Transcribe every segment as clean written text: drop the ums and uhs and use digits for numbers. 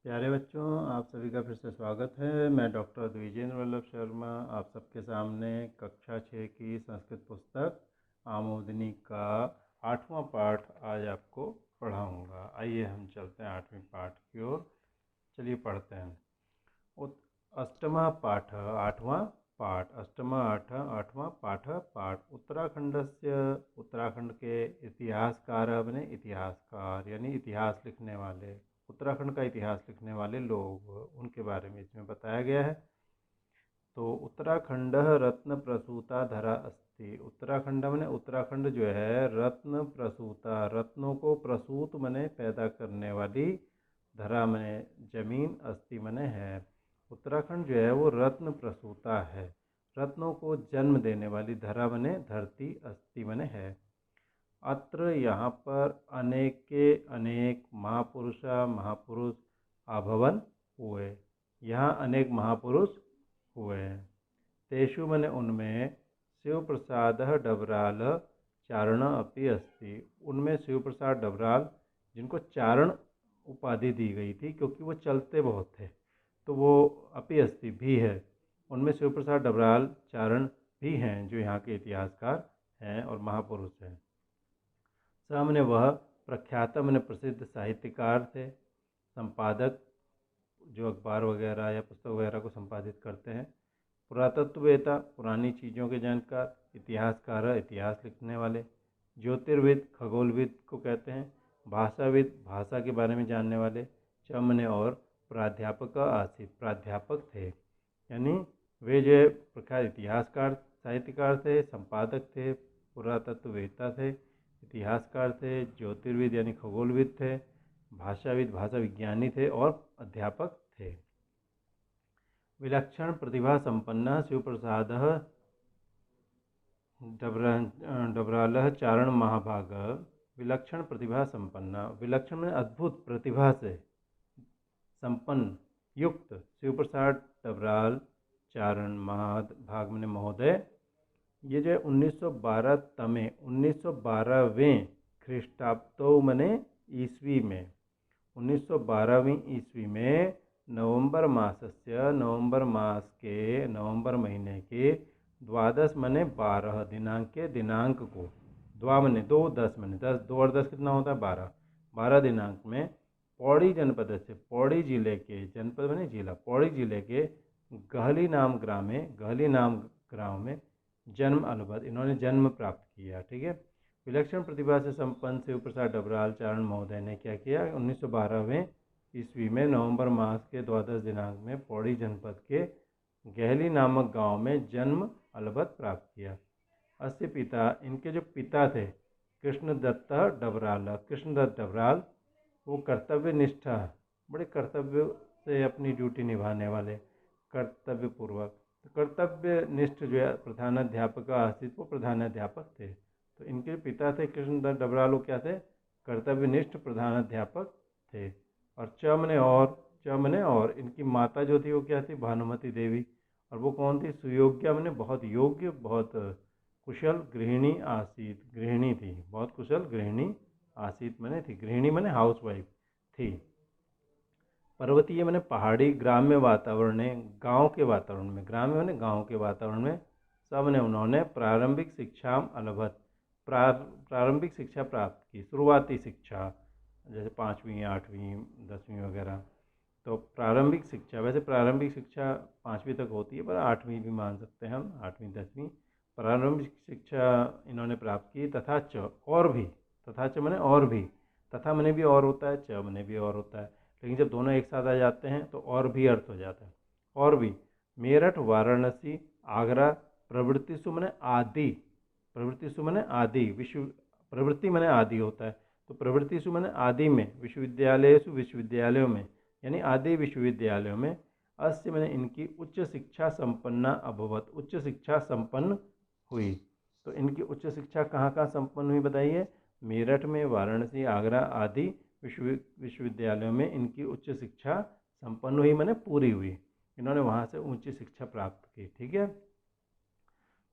प्यारे बच्चों, आप सभी का फिर से स्वागत है। मैं डॉक्टर द्विजेंद्र वल्लभ शर्मा आप सबके सामने कक्षा 6 की संस्कृत पुस्तक आमोदनी का 8वां पाठ आज आपको पढ़ाऊंगा। आइए हम चलते हैं 8वें पाठ की ओर। चलिए पढ़ते हैं। अष्टमा पाठ 8वां पाठ अष्टमा 8वां पाठ उत्तराखंडस्य उत्तराखंड के इतिहासकार बने इतिहासकार यानी इतिहास लिखने वाले, उत्तराखंड का इतिहास लिखने वाले लोग, उनके बारे में इसमें बताया गया है। तो उत्तराखंड रत्न प्रसूता धरा अस्ति। उत्तराखंड मने उत्तराखंड जो है रत्न प्रसूता, रत्नों को प्रसूत मने पैदा करने वाली, धरा मने जमीन, अस्ति मने है। उत्तराखंड जो है वो रत्न प्रसूता है, रत्नों को जन्म देने वाली, धरा मने धरती, अस्ति मने है। अत्र यहाँ पर अनेके अनेक महापुरुष अभवन हुए, यहाँ अनेक महापुरुष हुए। तेषु मने उनमें शिव प्रसाद डबराल चारण अपि अस्ति। उनमें शिव प्रसाद डबराल, जिनको चारण उपाधि दी गई थी क्योंकि वो चलते बहुत थे, तो वो अपि अस्ति भी है। उनमें शिव प्रसाद डबराल चारण भी हैं जो यहाँ के इतिहासकार हैं और महापुरुष हैं। सामने वह प्रख्यात मने प्रसिद्ध साहित्यकार थे, संपादक जो अखबार वगैरह या पुस्तक वगैरह को संपादित करते हैं। पुरातत्ववेता, पुरानी चीज़ों के जानकार। इतिहासकार, इतिहास लिखने वाले। ज्योतिर्विद, खगोलविद को कहते हैं। भाषाविद, भाषा के बारे में जानने वाले। चमने और प्राध्यापक आसित, प्राध्यापक थे, यानी वे जो प्रख्यात इतिहासकार साहित्यकार थे, संपादक थे, पुरातत्ववेता थे, इतिहासकार थे, ज्योतिर्विद यानी खगोलविद थे, भाषाविद भाषा विज्ञानी थे और अध्यापक थे। विलक्षण प्रतिभा संपन्न शिवप्रसाद डबराल चारण महाभाग। विलक्षण प्रतिभा संपन्न, विलक्षण में अद्भुत प्रतिभा से संपन्न युक्त शिवप्रसाद डबराल चारण महाभाग में महोदय, ये जो 1912वें ख्रीष्टाब्दो मने ईस्वी में, 1912वीं ईस्वी में नवंबर मासस्य, नवंबर मास के नवंबर महीने के 12 मने 12 दिनांक के, दिनांक को द्वा मने 2, 10 मने 10, 2 और 10 कितना होता है 12, 12 दिनांक में पौड़ी जनपद से, पौड़ी जिले के, जनपद मने जिला, पौड़ी जिले के गहली नाम ग्राम में जन्म अलबद, इन्होंने जन्म प्राप्त किया। ठीक है। विलक्षण प्रतिभा से संपन्न शिव प्रसाद डबराल चारण महोदय ने क्या किया, 1912वें ईस्वी में नवंबर मास के 12 दिनांक में पौड़ी जनपद के गहली नामक गांव में जन्म अलबद प्राप्त किया। अस्य पिता, इनके जो पिता थे कृष्णदत्त डबराल, कृष्णदत्त डबराल, वो कर्तव्यनिष्ठ, बड़े कर्तव्य से अपनी ड्यूटी निभाने वाले, कर्तव्यपूर्वक, कर्तव्यनिष्ठ जो है प्रधानाध्यापक आसित, वो प्रधानाध्यापक थे। तो इनके पिता थे कृष्णदत्त डबराल, वो क्या थे, कर्तव्यनिष्ठ प्रधानाध्यापक थे। और च मने और इनकी माता जो थी वो क्या थी, भानुमति देवी। और वो कौन थी, सुयोग्या मने बहुत योग्य, बहुत कुशल गृहिणी आसित, गृहिणी थी, बहुत कुशल गृहिणी आसित मने थी, गृहिणी मने हाउसवाइफ थी। पर्वतीय मैंने पहाड़ी, ग्राम्य वातावरण, गांव के वातावरण में, ग्राम्य मैंने गांव के वातावरण में सब ने उन्होंने प्रारंभिक शिक्षा अलभत, प्रारंभिक शिक्षा प्राप्त की, शुरुआती शिक्षा, जैसे 5वीं 8वीं 10वीं वगैरह। तो प्रारंभिक शिक्षा, वैसे प्रारंभिक शिक्षा 5वीं तक होती है पर 8वीं भी मान सकते हैं हम, 8वीं 10वीं प्रारंभिक शिक्षा इन्होंने प्राप्त की। तथा च, और भी, तथा च मने और भी, तथा मने भी और होता है, च मने भी और होता है, लेकिन जब दोनों एक साथ आ जाते हैं तो और भी अर्थ हो जाता है। और भी, मेरठ, वाराणसी, आगरा, प्रवृत्तिसु मने आदि, प्रवृत्तिसु मने आदि, विश्व, प्रवृत्ति मने आदि होता है, तो प्रवृत्तिसु मने आदि में, विश्वविद्यालयसु विश्वविद्यालयों में, यानी आदि विश्वविद्यालयों में, अस्य मने इनकी उच्च शिक्षा संपन्ना अभवत, उच्च शिक्षा संपन्न हुई। तो इनकी उच्च शिक्षा कहाँ कहाँ संपन्न हुई बताइए, मेरठ में, वाराणसी, आगरा आदि विश्वविद्यालयों में इनकी उच्च शिक्षा संपन्न हुई, माने पूरी हुई, इन्होंने वहाँ से ऊंची शिक्षा प्राप्त की। ठीक है।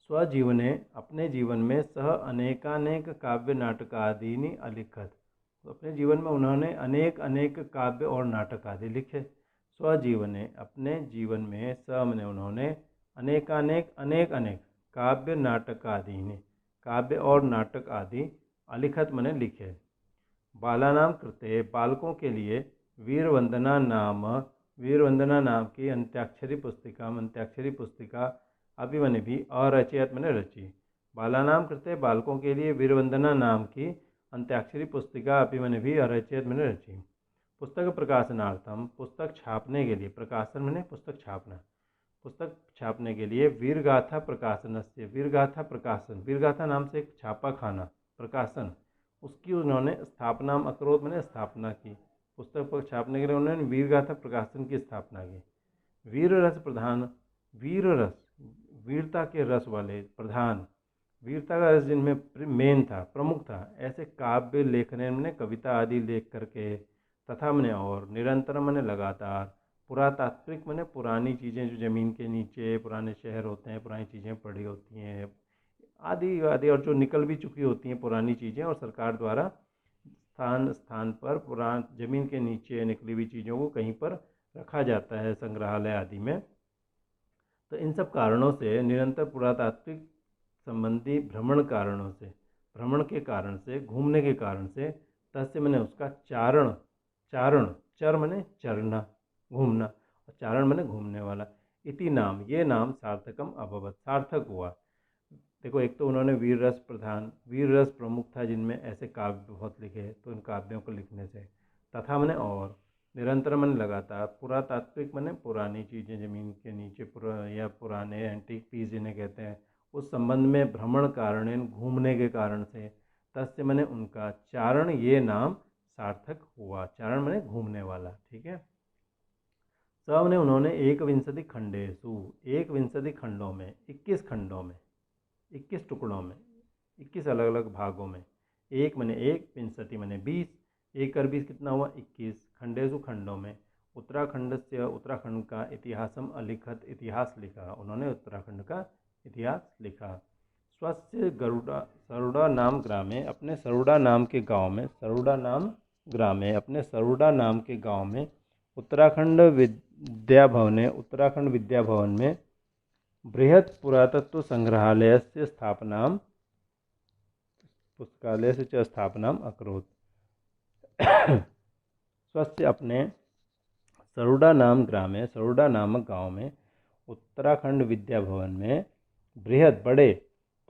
स्वजीवने, अपने जीवन में, सह अनेकानेक काव्य नाटकादीनि अलिखत, तो अपने जीवन में उन्होंने अनेक अनेक काव्य और नाटक आदि लिखे। स्वजीवने, अपने जीवन में, स मने उन्होंने, अनेकानेक अनेक अनेक काव्य नाटक आदि ने, काव्य और नाटक आदि अलिखत मने लिखे। बालानाम कृते, बालकों के लिए, वीरवंदना नाम, वीरवंदना नाम की अंत्याक्षरी पुस्तिका अभी मैंने भी अरचयत मैंने रची। बालानाम कृते, बालकों के लिए, वीरवंदना नाम की अंत्याक्षरी पुस्तिका अभी मैंने भी अरचयत मैंने रची। पुस्तक प्रकाशनार्थम, पुस्तक छापने के लिए, प्रकाशन मैंने पुस्तक छापना, पुस्तक छापने के लिए, वीरगाथा प्रकाशन से, वीरगाथा प्रकाशन, वीरगाथा नाम से एक छापा खाना प्रकाशन, उसकी उन्होंने स्थापना अकरोत मैंने स्थापना की। पुस्तक पर छापने के लिए उन्होंने वीरगाथा प्रकाशन की स्थापना की। वीर रस प्रधान, वीर रस, वीरता के रस वाले प्रधान, वीरता का रस जिनमें मेन था, प्रमुख था, ऐसे काव्य लेखने में, कविता आदि लेख करके, तथा मैंने और, निरंतर मैंने लगातार, पुरातात्विक मैंने पुरानी चीज़ें जो ज़मीन के नीचे पुराने शहर होते हैं, पुरानी चीज़ें पड़ी होती हैं आदि आदि, और जो निकल भी चुकी होती हैं पुरानी चीज़ें, और सरकार द्वारा स्थान स्थान पर पुरान ज़मीन के नीचे निकली हुई चीज़ों को कहीं पर रखा जाता है संग्रहालय आदि में। तो इन सब कारणों से, निरंतर पुरातात्विक संबंधी भ्रमण कारणों से, भ्रमण के कारण से, घूमने के कारण से, तस्य मैंने उसका चारण, चारण, चर मैंने चरना, घूमना, और चारण मैंने घूमने वाला, इति नाम, ये नाम सार्थकम अभवत, सार्थक हुआ। देखो, एक तो उन्होंने वीर रस प्रधान, वीर रस प्रमुख था जिनमें ऐसे काव्य बहुत लिखे, तो इन काव्यों को लिखने से, तथा मैंने और, निरंतर मैंने लगातार, पुरातात्विक मैंने पुरानी चीज़ें ज़मीन के नीचे या पुराने एंटीक पीस जिन्हें कहते हैं, उस संबंध में भ्रमण कारण, घूमने के कारण से, तस्य मैंने उनका, चारण, ये नाम सार्थक हुआ। चारण मैंने घूमने वाला, ठीक है। सब ने उन्होंने एक विंशति खंडेसु, एक विंशति खंडों में, 21 खंडों में, 21 टुकड़ों में, 21 अलग अलग भागों में, एक मैंने एक, विंशति मैंने 20, एक कर 20 कितना हुआ 21, खंडेसु खंडों में, उत्तराखंड से, उत्तराखंड का इतिहासम अलिखत, इतिहास लिखा, उन्होंने उत्तराखंड का इतिहास लिखा। स्वस्य गरुड़ा, सरुड़ा नाम ग्रामे, अपने सरुड़ा नाम के गांव में, सरुड़ा नाम ग्रामे, अपने सरुड़ा नाम के गांव में, उत्तराखंड विद्या भवने, उत्तराखंड विद्या भवन में, बृहत् पुरातत्व संग्रहालय से स्थापना, पुस्तकालय से च स्थापना अकरोत्। स्वस्य, अपने, सरुड़ा नाम ग्रामे, सरुड़ा नामक गांव में, उत्तराखंड विद्या भवन में, बृहद, बड़े,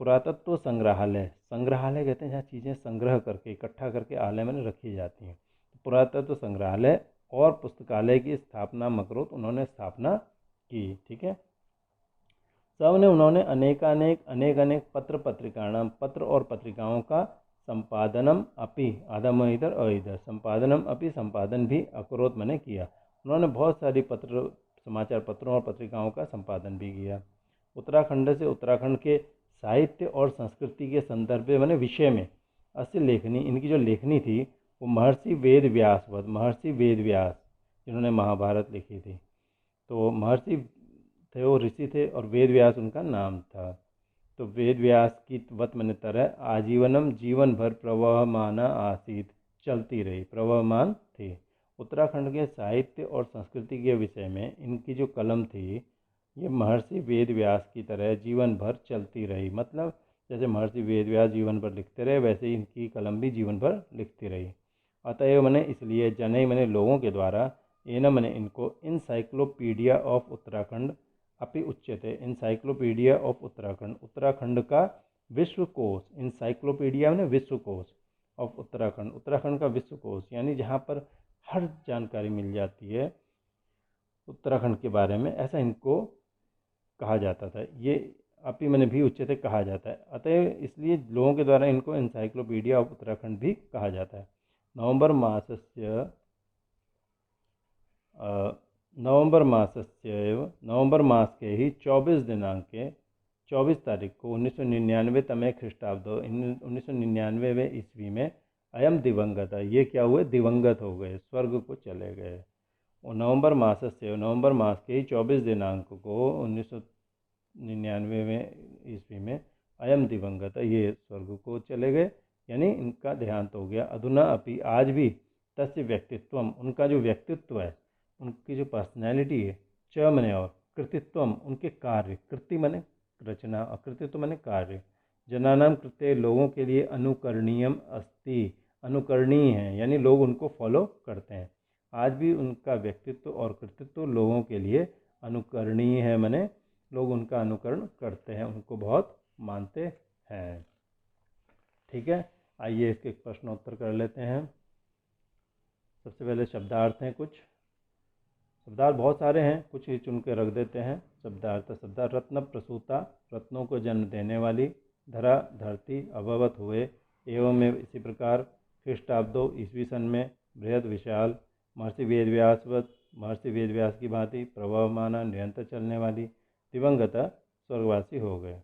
पुरातत्व संग्रहालय, संग्रहालय कहते हैं जहाँ चीज़ें संग्रह करके, इकट्ठा करके आलय में रखी जाती हैं, पुरातत्व संग्रहालय और पुस्तकालय की स्थापना मकरोत, उन्होंने स्थापना की, ठीक है। सब ने उन्होंने अनेकानेक अनेक अनेक पत्र पत्रिकाणाम, पत्र और पत्रिकाओं का संपादनम अपि, आधा म इधर अ इधर, संपादनम अपि, संपादन भी अकरोत मैंने किया, उन्होंने बहुत सारी पत्र, समाचार पत्रों और पत्रिकाओं का संपादन भी किया। उत्तराखंड से, उत्तराखंड के साहित्य और संस्कृति के संदर्भ में मैंने विषय में, अस्य लेखनी, इनकी जो लेखनी थी वो महर्षि वेद व्यासवत, महर्षि वेद व्यास जिन्होंने महाभारत लिखी थी, तो महर्षि थे, वो ऋषि थे, और वेद व्यास उनका नाम था। तो वेद व्यास की वत मैंने तरह आजीवनम, जीवन भर प्रवहमाना आसीत, चलती रही, प्रवहमान थी। उत्तराखंड के साहित्य और संस्कृति के विषय में इनकी जो कलम थी, ये महर्षि वेद व्यास की तरह जीवन भर चलती रही, मतलब जैसे महर्षि वेद व्यास जीवन भर लिखते रहे, वैसे ही इनकी कलम भी जीवन भर लिखती रही। अतएव मैंने, इसलिए, जने मैंने लोगों के द्वारा, एना मैंने इनको, इनसाइक्लोपीडिया ऑफ उत्तराखंड अपि उच्यते, इनसाइक्लोपीडिया ऑफ उत्तराखंड, उत्तराखंड का विश्वकोश, इनसाइक्लोपीडिया मैंने विश्वकोश, ऑफ उत्तराखंड, उत्तराखंड का विश्वकोश, यानी जहाँ पर हर जानकारी मिल जाती है उत्तराखंड के बारे में, ऐसा इनको कहा जाता था। ये अपि मैंने भी उच्चते कहा जाता है, अतः इसलिए लोगों के द्वारा इनको इनसाइक्लोपीडिया ऑफ उत्तराखंड भी कहा जाता है। नवंबर मासस्य, नवंबर मास के ही 24 दिनांक, 24 तारीख को 1999 तमे ख्रीष्टाब्द, 1999वें ईस्वी में, अयम दिवंगत, ये क्या हुए, दिवंगत हो गए, स्वर्ग को चले गए। और नवंबर मास से, नवंबर मास के ही 24 दिनांक को 1999वें ईस्वी में, अयम दिवंगत, ये स्वर्ग को चले गए। यानी इनका देहांत हो गया। अधुना अपि, आज भी, तस्य व्यक्तित्वम, उनका जो व्यक्तित्व है, उनकी जो पर्सनैलिटी है, च मने और, कृतित्वम, उनके कार्य, कृति मने रचना और कृतित्व मने कार्य, जनानाम कृत्य, लोगों के लिए अनुकरणीयम अस्ति, अनुकरणीय है यानी लोग उनको फॉलो करते हैं। आज भी उनका व्यक्तित्व और कृतित्व लोगों के लिए अनुकरणीय है, मने लोग उनका अनुकरण करते हैं, उनको बहुत मानते हैं। ठीक है, आइए इसके प्रश्नोत्तर कर लेते हैं। सबसे पहले शब्दार्थ हैं कुछ। शब्दार्थ बहुत सारे हैं, कुछ ही चुन के रख देते हैं। शब्दार्थ रत्न प्रसूता, रत्नों को जन्म देने वाली, धरा धरती, अभवत हुए, एवं में इसी प्रकार, ख्रीष्टाब्दो ईस्वी सन में, बृहद विशाल, महर्षि वेदव्यासवत, महर्षि वेदव्यास की भांति, प्रभावमाना, निरंतर चलने वाली, दिवंगता, स्वर्गवासी हो गए।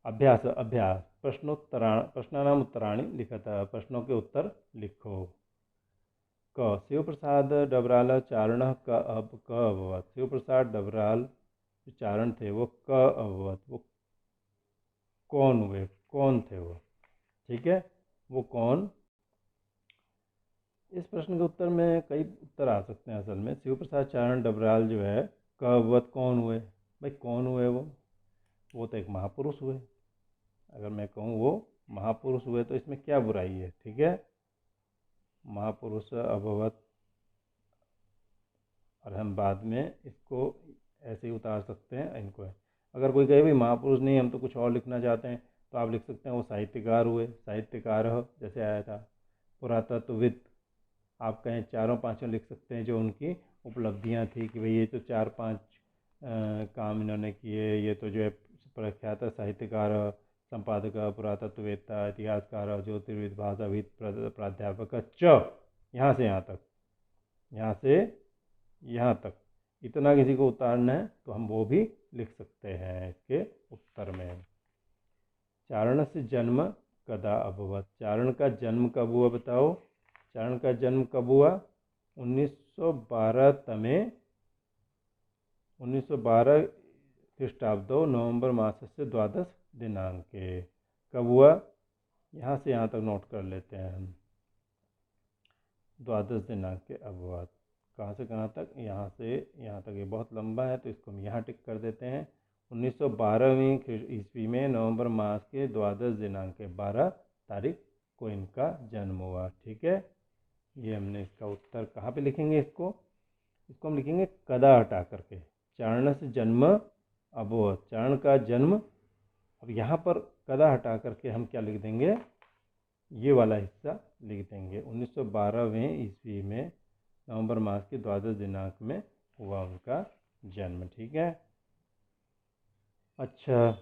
अभ्यास अभ्यास प्रश्नानाम उत्तराणि लिखतः, प्रश्नों के उत्तर लिखो। क शिव प्रसाद डबराल चारण क अभवत, शिव प्रसाद डबराल जो चारण थे वो क अभवत, वो कौन हुए, कौन थे वो। ठीक है, वो कौन। इस प्रश्न के उत्तर में कई उत्तर आ सकते हैं। असल में शिव प्रसाद चारण डबराल जो है, क अभवत कौन हुए, भाई कौन हुए वो तो एक महापुरुष हुए। अगर मैं कहूँ वो महापुरुष हुए तो इसमें क्या बुराई है। ठीक है, महापुरुष अभवत, और हम बाद में इसको ऐसे ही उतार सकते हैं इनको। अगर कोई कहे भाई महापुरुष नहीं, हम तो कुछ और लिखना चाहते हैं, तो आप लिख सकते हैं वो साहित्यकार हुए, साहित्यकार जैसे आया था। पुरातत्वविद, आप कहें चारों पांचों लिख सकते हैं जो उनकी उपलब्धियां थी कि भाई ये तो 4-5 काम इन्होंने किए। ये तो जो है प्रख्यात साहित्यकार, संपादक, पुरातत्ववेत्ता, इतिहासकार, ज्योतिर्विद, भाषाविद, प्राध्यापक, यहाँ से यहाँ तक, यहाँ से यहाँ तक, इतना किसी को उतारना है तो हम वो भी लिख सकते हैं इसके उत्तर में। चारण से जन्म कदा अभवत, चारण का जन्म कब हुआ बताओ। चारण का जन्म कब हुआ, 1912 तमे, 1912 ख्रीष्टाब्दो नवंबर मास से 12 दिनांके। कब हुआ, यहाँ से यहाँ तक नोट कर लेते हैं हम। 12 दिनांक के अभवत, कहाँ से कहाँ तक, यहाँ से यहाँ तक। ये बहुत लंबा है तो इसको हम यहाँ टिक कर देते हैं। 1912वीं ईस्वी में नवंबर मास के 12 दिनांक के 12 तारीख को इनका जन्म हुआ। ठीक है, ये हमने इसका उत्तर कहाँ पे लिखेंगे, इसको हम लिखेंगे कदा हटा करके। चारण से जन्म अभवत, चारण का जन्म। अब यहाँ पर कदा हटा करके हम क्या लिख देंगे, ये वाला हिस्सा लिख देंगे। 1912वें ईस्वी में नवंबर मास के 12 दिनांक में हुआ उनका जन्म। ठीक है, अच्छा।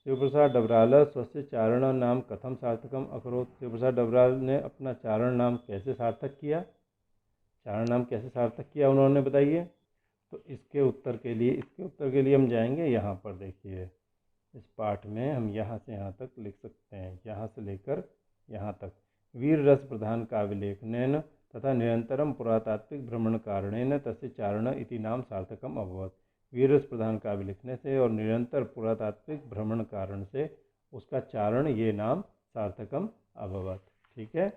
शिव प्रसाद डबराल स्वस्य चारण नाम कथम सार्थकम अकरोत, शिव प्रसाद डबराल ने अपना चारण नाम कैसे सार्थक किया, चारण नाम कैसे सार्थक किया उन्होंने, बताइए। तो इसके उत्तर के लिए हम जाएंगे यहाँ पर। देखिए, इस पाठ में हम यहाँ से यहाँ तक लिख सकते हैं, यहाँ से लेकर यहाँ तक। वीर रस प्रधान काव्यलेखनेन तथा निरंतरम पुरातात्विक भ्रमण कारणेन तस्य चारण इति नाम सार्थकम अभवत, वीर रस प्रधान काव्य लिखने से और निरंतर पुरातात्विक भ्रमण कारण से उसका चारण, ये नाम सार्थकम अभवत। ठीक है,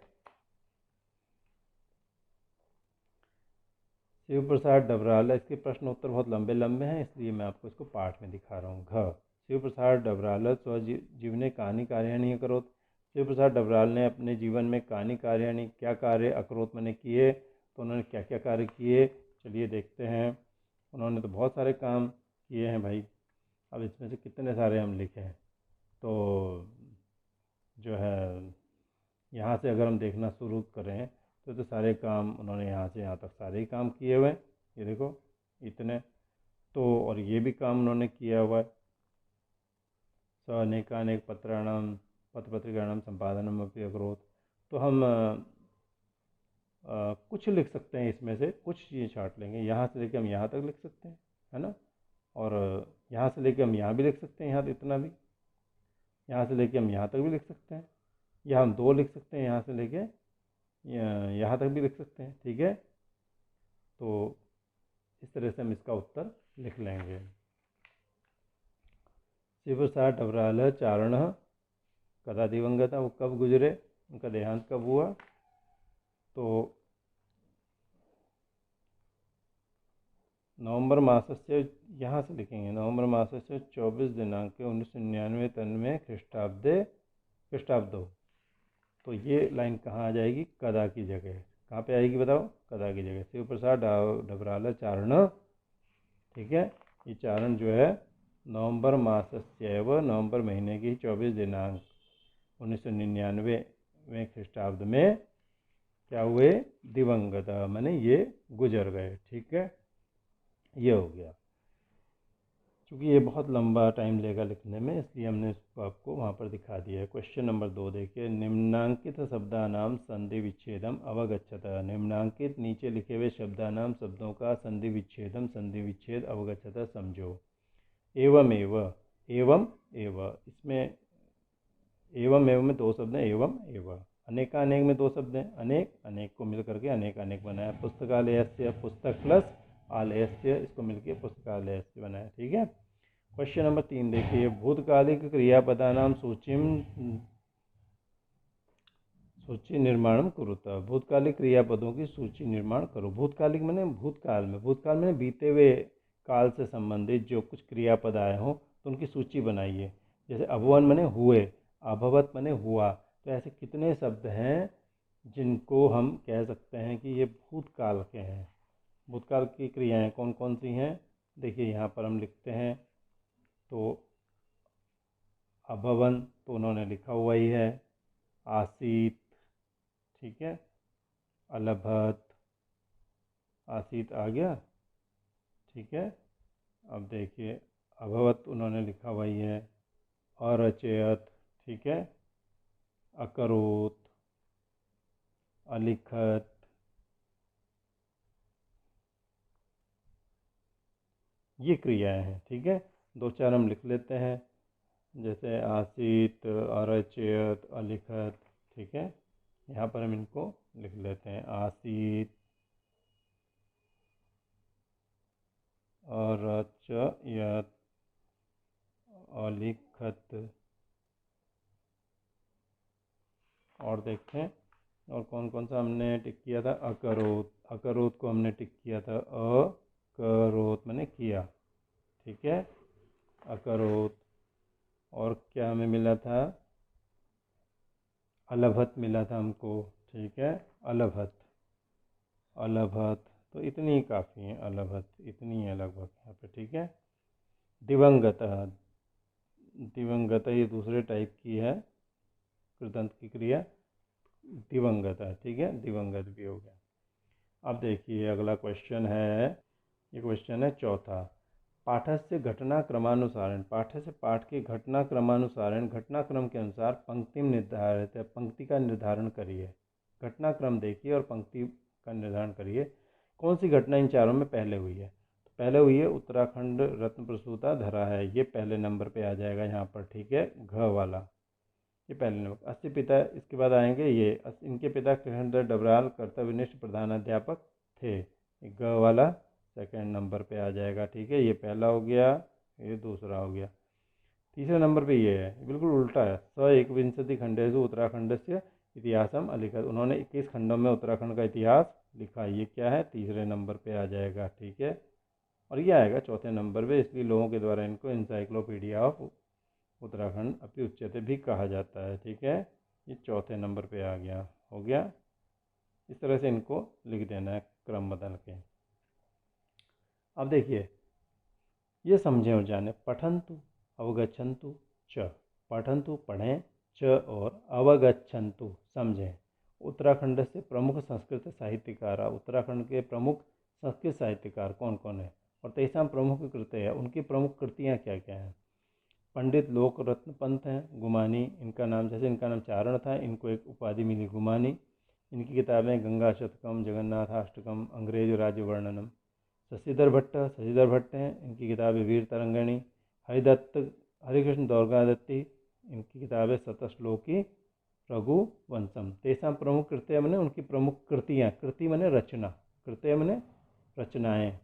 शिव प्रसाद डबराल, इसके प्रश्न उत्तर बहुत लंबे लंबे हैं इसलिए मैं आपको इसको पाठ में दिखा रहा हूँ। घ शिव प्रसाद डबराल स्वजीवने कहानी कार्याणी अकरोत, शिव प्रसाद डबराल ने अपने जीवन में कहानी कार्याणी, क्या कार्य अकरोत मैंने किए, तो उन्होंने क्या क्या कार्य किए, चलिए देखते हैं। उन्होंने तो बहुत सारे काम किए हैं भाई, अब इसमें से कितने सारे हम लिखें। तो जो है यहाँ से अगर हम देखना शुरू करें तो सारे काम उन्होंने यहाँ से यहाँ तक सारे ही काम किए हुए हैं। ये देखो इतने तो, और ये भी काम उन्होंने किया हुआ है। अनेकानेक पत्राणाम पत्र पत्रिकाणाम संपादनम अपि अकरोत, तो हम कुछ लिख सकते हैं इसमें से, कुछ चीज़ें छांट लेंगे। यहाँ से लेके हम यहाँ तक लिख सकते हैं, है ना, और यहाँ से लेके हम यहाँ भी लिख सकते हैं, यहाँ इतना भी, यहाँ से लेके हम यहाँ तक भी लिख सकते हैं, या हम 2 लिख सकते हैं, यहाँ से लेके यहाँ तक भी लिख सकते हैं। ठीक है, तो इस तरह से हम इसका उत्तर लिख लेंगे। शिव प्रसाद डबराल चारण कदा दिवंगता, वो कब गुजरे, उनका देहांत कब हुआ। तो नवंबर मासस्य, यहाँ से लिखेंगे नवंबर मासस्य 24 दिनांक 1999 तन्मे ख्रीष्टाब्दो। तो ये लाइन कहाँ आ जाएगी, कदा की जगह। कहाँ पे आएगी बताओ, कदा की जगह। शिव प्रसाद डबराला चारण, ठीक है, ये चारण जो है नवंबर मासस्यैव, नवंबर महीने की 24 दिनांक 1999वें ख्रीष्टाब्द में क्या हुए, दिवंगत, माने ये गुजर गए। ठीक है, ये हो गया। क्योंकि ये बहुत लंबा टाइम लेगा लिखने में, इसलिए हमने इसको आपको वहाँ पर दिखा दिया है। क्वेश्चन नंबर 2 देखिए, निम्नांकित शब्दानाम संधि विच्छेदम अवगच्छत। निम्नांकित नीचे लिखे हुए शब्दानाम शब्दों का संधि विच्छेदम, संधि विच्छेद अवगच्छत समझो। एवं एव, एवं एव, इसमें एवं एवं में दो शब्द हैं, एवं एव। अनेकानेक में दो शब्द हैं, अनेक अनेक को मिल करके अनेक अनेक बनाया। पुस्तकालयस्य, पुस्तक प्लस आलयस्य, इसको मिलके पुस्तकालयस्य बनाया। ठीक है। क्वेश्चन नंबर 3 देखिए, भूतकालिक क्रियापदानाम सूची निर्माण कुरुत। भूतकालिक क्रियापदों की सूची निर्माण करो। भूतकालिक मैंने भूतकाल में, भूतकाल में बीते हुए काल से संबंधित जो कुछ क्रियापद आए हों तो उनकी सूची बनाइए। जैसे अभवन मैंने हुए, अभवत मैंने हुआ। तो ऐसे कितने शब्द हैं जिनको हम कह सकते हैं कि ये भूतकाल के हैं। भूतकाल की क्रियाएं कौन कौन सी हैं, देखिए यहाँ पर हम लिखते हैं। तो अभवन तो उन्होंने लिखा हुआ ही है, आसीत, ठीक है, अलभत, आसीत आ गया। ठीक है, अब देखिए अभवत उन्होंने लिखा हुआ ही है, अरचयत, ठीक है, अकरोत, अलिखत, ये क्रियाएं हैं। ठीक है, दो चार हम लिख लेते हैं, जैसे आसीत, अरचयत, अलिखत। ठीक है, यहाँ पर हम इनको लिख लेते हैं, आसीत, अरचयत, अलिखत। और देखते हैं और कौन कौन सा हमने टिक किया था, अकरोत, अकरोत को हमने टिक किया था, अकरोत मैंने किया। ठीक है, अकरोत। और क्या हमें मिला था, अलभत मिला था हमको। ठीक है, अलभत, अलभत। तो इतनी ही काफ़ी है, अलभत इतनी है लगभग यहाँ पे। ठीक है, दिवंगत, दिवंगत ये दूसरे टाइप की है कृदंत की क्रिया, दिवंगत है। ठीक है, दिवंगत भी हो गया। अब देखिए अगला क्वेश्चन है, ये क्वेश्चन है चौथा। पाठस्य घटनाक्रमानुसारण, पाठ्य से पाठ के घटनाक्रमानुसारण, घटनाक्रम के अनुसार पंक्ति निर्धारित है, पंक्ति का निर्धारण करिए। घटनाक्रम देखिए और पंक्ति का निर्धारण करिए। कौन सी घटना इन चारों में पहले हुई है। तो पहले हुई है उत्तराखंड रत्न प्रसूता धरा है, ये पहले नंबर पे आ जाएगा यहाँ पर। ठीक है, घ वाला, ये पहले नंबर। 80 पिता, इसके बाद आएंगे ये, इनके पिता कृष्णधर डबराल कर्तव्यनिष्ठ प्रधानाध्यापक थे, ग वाला सेकंड नंबर पे आ जाएगा। ठीक है, ये पहला हो गया, ये दूसरा हो गया। तीसरे नंबर पे ये है, बिल्कुल उल्टा है। स 21 खंडेषु उत्तराखंड से इतिहासम अलिखत, उन्होंने 21 खंडों में उत्तराखंड का इतिहास लिखा। ये क्या है, तीसरे नंबर पे आ जाएगा। ठीक है, और ये आएगा चौथे नंबर पे, इसलिए लोगों के द्वारा इनको इंसाइक्लोपीडिया ऑफ उत्तराखंड अपनी उच्चते भी कहा जाता है। ठीक है, ये चौथे नंबर पे आ गया, हो गया। इस तरह से इनको लिख देना है क्रम बदल के। अब देखिए ये समझें और जाने, पठन्तु अवगच्छन्तु च, पठन्तु पढ़ें, च और अवगच्छन्तु समझें। उत्तराखंड से प्रमुख संस्कृत साहित्यकार, उत्तराखंड के प्रमुख संस्कृत साहित्यकार कौन कौन है और तेषां प्रमुख कृतयः, उनकी प्रमुख कृतियाँ क्या क्या हैं। पंडित लोकरत्न पंत हैं, गुमानी इनका नाम, जैसे इनका नाम चारण था, इनको एक उपाधि मिली गुमानी। इनकी किताबें गंगा शतकम, जगन्नाथाष्टकम, अंग्रेज राज्य वर्णनम। शशिधर भट्ट हैं, इनकी किताबें वीर तरंगिणी। हरिदत्त, हरिकृष्ण दौर्गादत्ती, इनकी किताबें शतश्लोकी रघुवंशम। तेषां प्रमुख कृत्य मैंने उनकी प्रमुख कृतियाँ, कृति मैंने रचना, कृत्य मैंने रचनाएँ।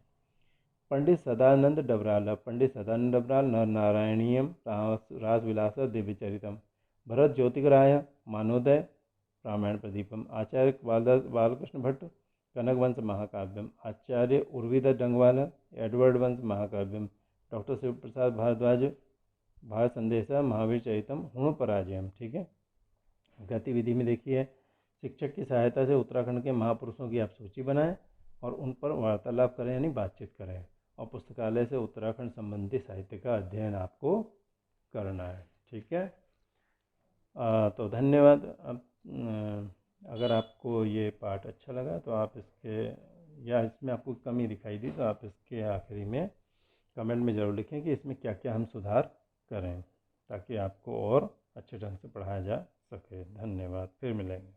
पंडित सदानंद डबराल, पंडित सदानंद डबराल नर नारायणीयम, रासविलास दिव्यचरितम। भरत ज्योतिराय मानोदय रामायण प्रदीपम, आचार्य बालकृष्ण भट्ट कनक वंश महाकाव्यम, आचार्य उर्विदत्त डंगवाल एडवर्ड वंश महाकाव्यम, डॉक्टर शिव प्रसाद भारद्वाज भारत संदेश महावीर चरितम हुण पराजयम। ठीक है। गतिविधि में देखिए, शिक्षक की सहायता से उत्तराखंड के महापुरुषों की आप सूची बनाएं और उन पर वार्तालाप करें यानी बातचीत करें, और पुस्तकालय से उत्तराखंड संबंधी साहित्य का अध्ययन आपको करना है। ठीक है। तो धन्यवाद। अगर आपको ये पाठ अच्छा लगा तो आप इसके या इसमें आपको कमी दिखाई दी तो आप इसके आखिरी में कमेंट में ज़रूर लिखें कि इसमें क्या क्या हम सुधार करें, ताकि आपको और अच्छे ढंग से पढ़ाया जा सके। धन्यवाद। फिर मिलेंगे।